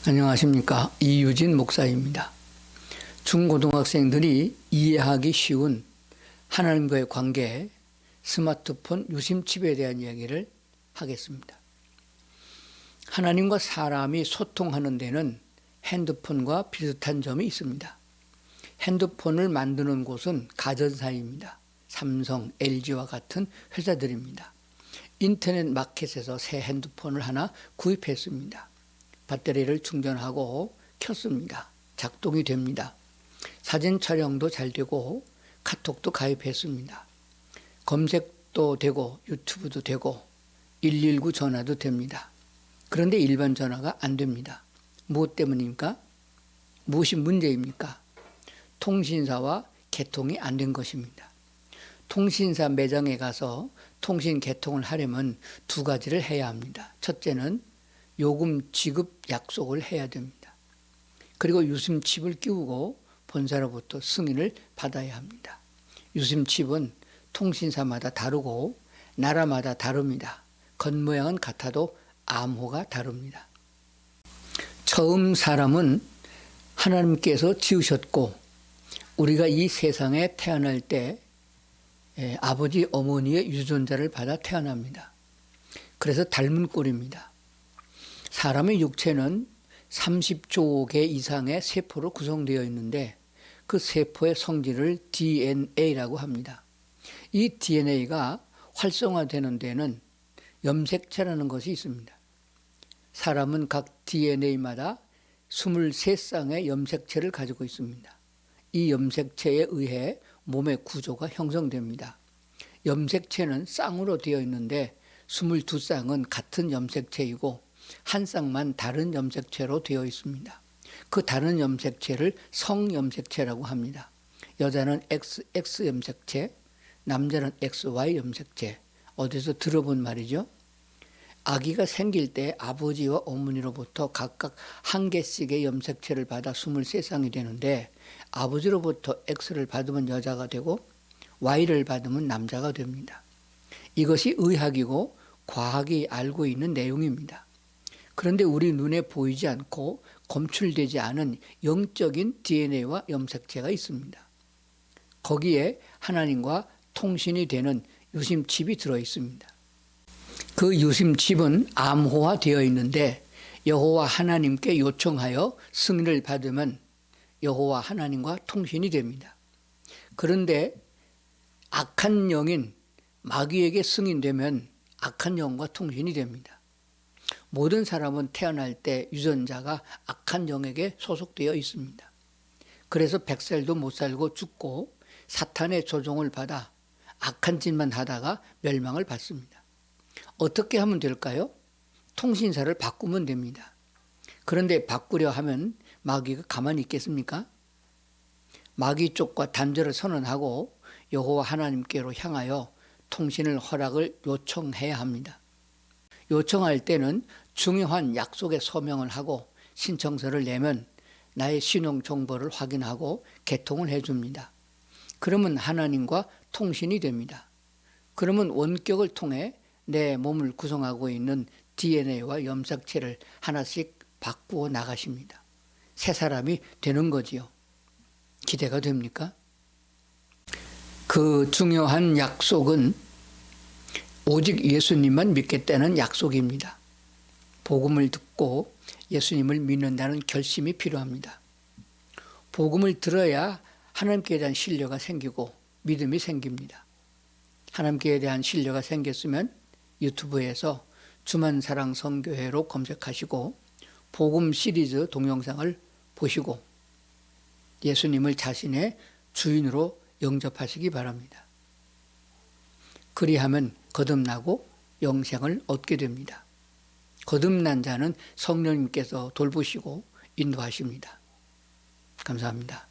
안녕하십니까. 이유진 목사입니다. 중고등학생들이 이해하기 쉬운 하나님과의 관계, 스마트폰 유심칩에 대한 이야기를 하겠습니다. 하나님과 사람이 소통하는 데는 핸드폰과 비슷한 점이 있습니다. 핸드폰을 만드는 곳은 가전사입니다. 삼성, LG와 같은 회사들입니다. 인터넷 마켓에서 새 핸드폰을 하나 구입했습니다. 배터리를 충전하고 켰습니다. 작동이 됩니다. 사진 촬영도 잘 되고 카톡도 가입했습니다. 검색도 되고 유튜브도 되고 119 전화도 됩니다. 그런데 일반 전화가 안 됩니다. 무엇 때문입니까? 무엇이 문제입니까? 통신사와 개통이 안 된 것입니다. 통신사 매장에 가서 통신 개통을 하려면 두 가지를 해야 합니다. 첫째는 요금 지급 약속을 해야 됩니다. 그리고 유심칩을 끼우고 본사로부터 승인을 받아야 합니다. 유심칩은 통신사마다 다르고 나라마다 다릅니다. 겉모양은 같아도 암호가 다릅니다. 처음 사람은 하나님께서 지으셨고 우리가 이 세상에 태어날 때 아버지 어머니의 유전자를 받아 태어납니다. 그래서 닮은 꼴입니다. 사람의 육체는 30조 개 이상의 세포로 구성되어 있는데 그 세포의 성질을 DNA라고 합니다. 이 DNA가 활성화되는 데는 염색체라는 것이 있습니다. 사람은 각 DNA마다 23쌍의 염색체를 가지고 있습니다. 이 염색체에 의해 몸의 구조가 형성됩니다. 염색체는 쌍으로 되어 있는데 22쌍은 같은 염색체이고 한 쌍만 다른 염색체로 되어 있습니다. 그 다른 염색체를 성염색체라고 합니다. 여자는 XX 염색체, 남자는 XY 염색체. 어디서 들어본 말이죠? 아기가 생길 때 아버지와 어머니로부터 각각 한 개씩의 염색체를 받아 23쌍이 되는데 아버지로부터 X를 받으면 여자가 되고 Y를 받으면 남자가 됩니다. 이것이 의학이고 과학이 알고 있는 내용입니다. 그런데 우리 눈에 보이지 않고 검출되지 않은 영적인 DNA와 염색체가 있습니다. 거기에 하나님과 통신이 되는 유심칩이 들어 있습니다. 그 유심칩은 암호화되어 있는데 여호와 하나님께 요청하여 승인을 받으면 여호와 하나님과 통신이 됩니다. 그런데 악한 영인 마귀에게 승인되면 악한 영과 통신이 됩니다. 모든 사람은 태어날 때 유전자가 악한 영에게 소속되어 있습니다. 그래서 100살도 못 살고 죽고 사탄의 조종을 받아 악한 짓만 하다가 멸망을 받습니다. 어떻게 하면 될까요? 통신사를 바꾸면 됩니다. 그런데 바꾸려 하면 마귀가 가만히 있겠습니까? 마귀 쪽과 단절을 선언하고 여호와 하나님께로 향하여 통신을 허락을 요청해야 합니다. 요청할 때는 중요한 약속에 서명을 하고 신청서를 내면 나의 신용 정보를 확인하고 개통을 해줍니다. 그러면 하나님과 통신이 됩니다. 그러면 원격을 통해 내 몸을 구성하고 있는 DNA와 염색체를 하나씩 바꾸어 나가십니다. 새 사람이 되는 거지요. 기대가 됩니까? 그 중요한 약속은 오직 예수님만 믿겠다는 약속입니다. 복음을 듣고 예수님을 믿는다는 결심이 필요합니다. 복음을 들어야 하나님께 대한 신뢰가 생기고 믿음이 생깁니다. 하나님께 대한 신뢰가 생겼으면 유튜브에서 주만사랑 선교회로 검색하시고 복음 시리즈 동영상을 보시고 예수님을 자신의 주인으로 영접하시기 바랍니다. 그리하면 거듭나고 영생을 얻게 됩니다. 거듭난 자는 성령님께서 돌보시고 인도하십니다. 감사합니다.